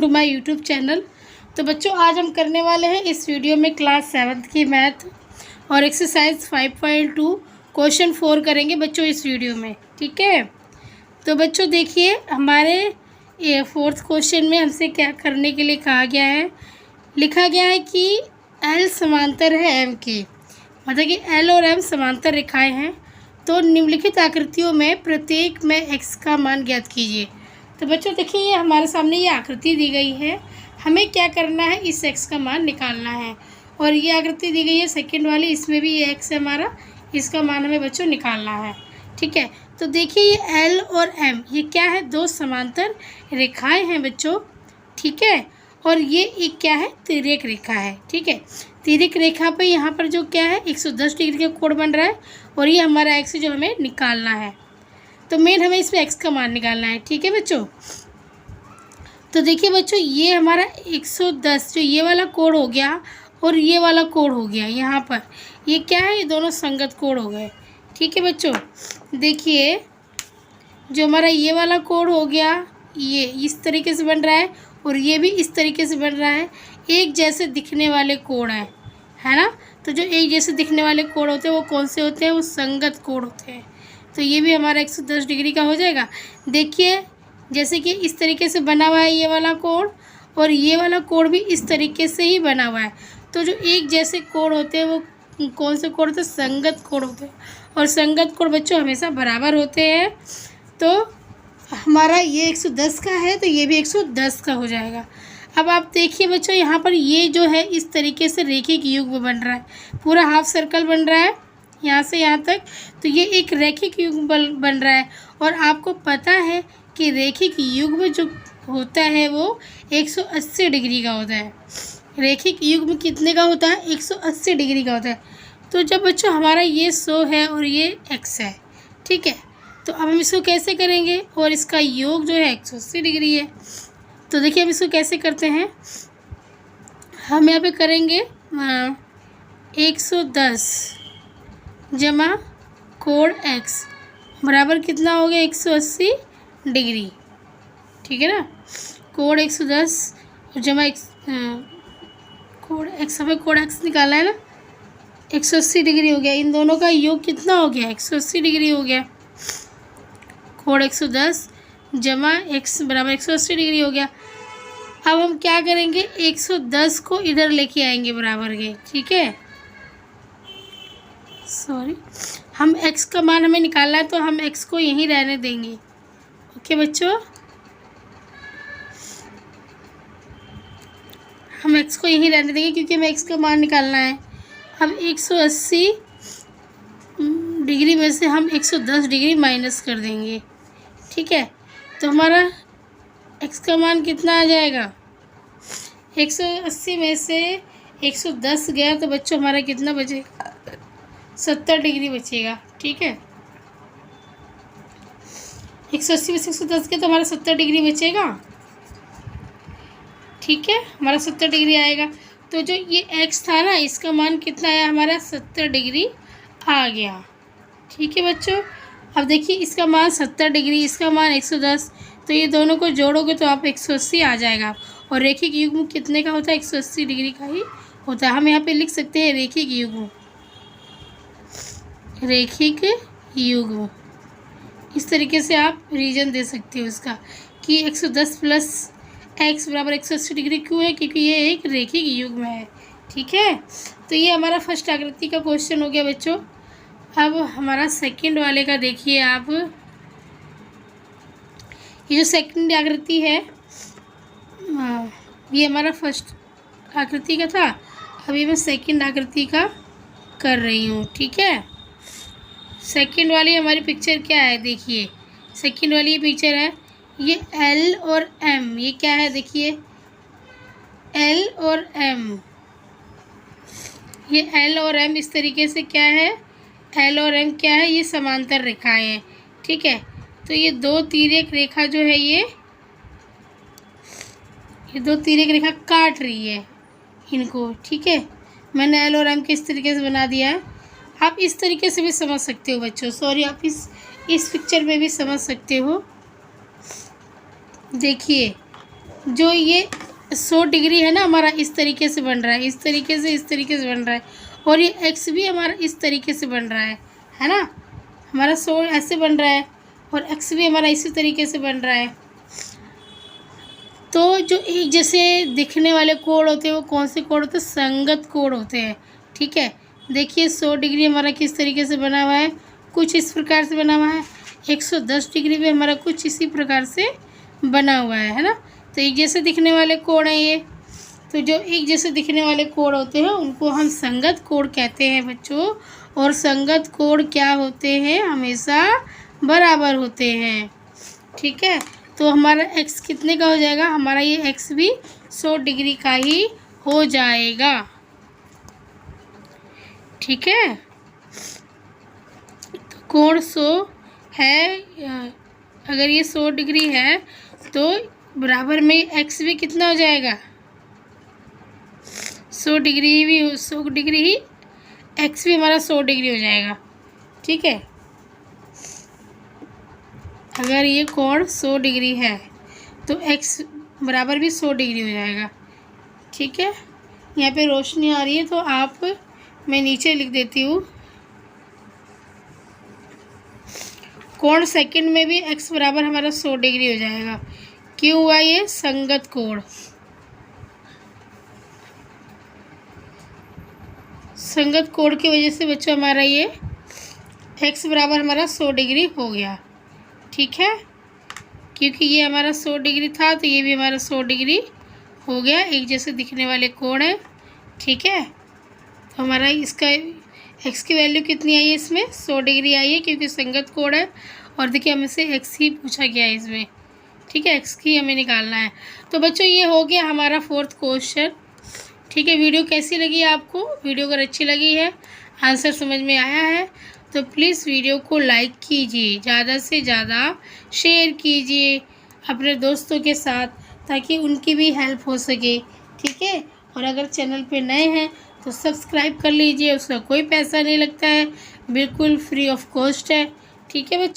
To my YouTube channel. तो बच्चों आज हम करने वाले हैं इस वीडियो में क्लास 7 की मैथ और एक्सरसाइज 5.2 क्वेश्चन 4 करेंगे बच्चों इस वीडियो में। ठीक है, तो बच्चों देखिए हमारे ये 4th क्वेश्चन में हमसे क्या करने के लिए कहा गया है। लिखा गया है कि L समांतर है M के, मतलब कि L और M समांतर रेखाएं हैं। तो निम्नलिखित आकृतियों में प्रत्येक में x का मान ज्ञात कीजिए। तो बच्चों देखिए ये हमारे सामने ये आकृति दी गई है, हमें क्या करना है, इस x का मान निकालना है। और ये आकृति दी गई है सेकंड वाली, इसमें भी ये x है हमारा, इसका मान हमें बच्चों निकालना है। ठीक है, तो देखिए ये L और M ये क्या है, दो समांतर रेखाएं हैं बच्चों। ठीक है, और ये एक क्या है, तिर्यक रेखा है। ठीक है, तिर्यक रेखा पे यहाँ पर जो क्या है 110 डिग्री का कोण बन रहा है और ये हमारा x जो हमें निकालना है। तो मेन हमें इसमें x का मान निकालना है। ठीक है बच्चों, तो देखिए बच्चों ये हमारा 110 जो ये वाला कोण हो गया और ये वाला कोण हो गया, यहाँ पर ये क्या है, ये दोनों संगत कोण हो गए। ठीक है बच्चों, देखिए जो हमारा ये वाला कोण हो गया ये इस तरीके से बन रहा है और ये भी इस तरीके से बन रहा है, एक जैसे दिखने वाले कोण है ना। तो जो एक जैसे दिखने वाले कोण होते हैं वो कौन से होते हैं, वो संगत कोण होते हैं। तो ये भी हमारा 110 डिग्री का हो जाएगा। देखिए जैसे कि इस तरीके से बना हुआ है ये वाला कोण और ये वाला कोण भी इस तरीके से ही बना हुआ है। तो जो एक जैसे कोण होते हैं वो कौन से कोण होते हैं, संगत कोण होते हैं। और संगत कोण बच्चों हमेशा बराबर होते हैं। तो हमारा ये 110 का है तो ये भी 110 का हो जाएगा। अब आप देखिए बच्चों यहाँ पर ये जो है इस तरीके से रैखिक युग्म बन रहा है, पूरा हाफ सर्कल बन रहा है यहाँ से यहाँ तक। तो ये एक रैखिक युग्म बन रहा है और आपको पता है कि रैखिक युग्म जो होता है वो 180 डिग्री का होता है। रैखिक युग्म कितने का होता है, 180 डिग्री का होता है। तो जब बच्चों हमारा ये 100 है और ये x है, ठीक है, तो अब हम इसको कैसे करेंगे, और इसका योग जो है 180 डिग्री है। तो देखिए हम इसको कैसे करते हैं, हम यहाँ पे करेंगे 110 जमा कोण x बराबर कितना हो गया, 180 डिग्री। ठीक है ना, कोण 110 और जमा कोण x, हमें कोण x निकालना है ना, 180 डिग्री हो गया। इन दोनों का योग कितना हो गया, 180 डिग्री हो गया। कोण 110 जमा x बराबर 180 डिग्री हो गया। अब हम क्या करेंगे, 110 को इधर लेके आएंगे बराबर के। ठीक है, सॉरी, हम x का मान हमें निकालना है तो हम x को यहीं रहने देंगे। ओके बच्चों, हम x को यहीं रहने देंगे क्योंकि हमें x का मान निकालना है। अब 180 डिग्री में से हम 110 डिग्री माइनस कर देंगे। ठीक है, तो हमारा x का मान कितना आ जाएगा, 180 में से 110 गया तो बच्चों हमारा कितना बचेगा, 70 डिग्री बचेगा। ठीक है, 180 में से 110 गया तो हमारा 70 डिग्री बचेगा। ठीक है, हमारा 70 डिग्री आएगा। तो जो ये x था ना, इसका मान कितना आया हमारा, 70 डिग्री आ गया। ठीक है बच्चों, अब देखिए इसका मान 70 डिग्री, इसका मान 110, तो ये दोनों को जोड़ोगे तो आप 180 आ जाएगा। और रैखिक युग्म कितने का होता है, 180 डिग्री का ही होता है। हम यहाँ पे लिख सकते हैं रैखिक युग्म, रैखिक युग्म इस तरीके से आप रीजन दे सकते हो इसका कि 110 प्लस x बराबर 180 डिग्री क्यों है, क्योंकि ये एक रैखिक युग्म है। ठीक है, तो ये हमारा फर्स्ट आकृति का क्वेश्चन हो गया बच्चों। अब हमारा सेकंड वाले का देखिए आप, ये जो सेकंड आकृति है ये हमारा फर्स्ट आकृति का था, अभी मैं सेकंड आकृति का कर रही हूँ। ठीक है, सेकंड वाली हमारी पिक्चर क्या है, देखिए सेकंड वाली ये पिक्चर है, ये L और M ये क्या है, देखिए L और M, ये L और M इस तरीके से क्या है, L और M क्या है, ये समांतर रेखाएं हैं। ठीक है, तो ये दो तिर्यक रेखा जो है ये दो तिर्यक रेखा काट रही है इनको। ठीक है, मैंने L और M के इस तरीके से बना दिया है। आप इस तरीके से भी समझ सकते हो बच्चों, सॉरी आप इस पिक्चर में भी समझ सकते हो। देखिए जो ये 100 डिग्री है ना हमारा, इस तरीके से बन रहा है, इस तरीके से बन रहा है। और ये एक्स भी हमारा इस तरीके से बन रहा है ना, हमारा 100 ऐसे बन रहा है और एक्स भी हमारा इसी तरीके से बन रहा है। तो जो एक जैसे दिखने वाले कोण होते हैं वो कौन से कोण होते हैं? संगत कोण होते हैं। ठीक है, देखिए 100 डिग्री हमारा किस तरीके से बना हुआ है, कुछ इस प्रकार से बना हुआ है। 110 डिग्री भी हमारा कुछ इसी प्रकार से बना हुआ है ना। तो एक जैसे दिखने वाले कोण है ये। तो जो एक जैसे दिखने वाले कोण होते हैं उनको हम संगत कोण कहते हैं बच्चों। और संगत कोण क्या होते हैं? हमेशा बराबर होते हैं। ठीक है, तो हमारा x कितने का हो जाएगा? हमारा ये x भी 100 डिग्री का ही हो जाएगा। ठीक है, तो कोण 100 है, अगर ये 100 डिग्री है तो बराबर में x भी कितना हो जाएगा? 100 डिग्री भी 100 डिग्री ही, x भी हमारा 100 डिग्री हो जाएगा। ठीक है, अगर ये कोण 100 डिग्री है तो x बराबर भी 100 डिग्री हो जाएगा। ठीक है, यहाँ पे रोशनी आ रही है तो मैं नीचे लिख देती हूँ। कोण सेकंड में भी x बराबर हमारा 100 डिग्री हो जाएगा। क्यों हुआ ये? संगत कोण। संगत कोण की वजह से बच्चों हमारा ये x बराबर हमारा 100 डिग्री हो गया। ठीक है, क्योंकि ये हमारा 100 डिग्री था तो ये भी हमारा 100 डिग्री हो गया, एक जैसे दिखने वाले कोण है। ठीक है, तो हमारा इसका x की वैल्यू कितनी आई है? इसमें 100 डिग्री आई है क्योंकि संगत कोण है। और देखिए हमसे x ही पूछा गया है इसमें। ठीक है, x की हमें निकालना है। तो बच्चों ये हो गया हमारा 4th क्वेश्चन। ठीक है, वीडियो कैसी लगी आपको? वीडियो अगर अच्छी लगी है, आंसर समझ में आया है तो प्लीज़ वीडियो को लाइक कीजिए, ज़्यादा से ज़्यादा शेयर कीजिए अपने दोस्तों के साथ ताकि उनकी भी हेल्प हो सके। ठीक है, और अगर चैनल पे नए हैं तो सब्सक्राइब कर लीजिए, उसका कोई पैसा नहीं लगता है, बिल्कुल फ्री ऑफ कॉस्ट है। ठीक है बच्चों।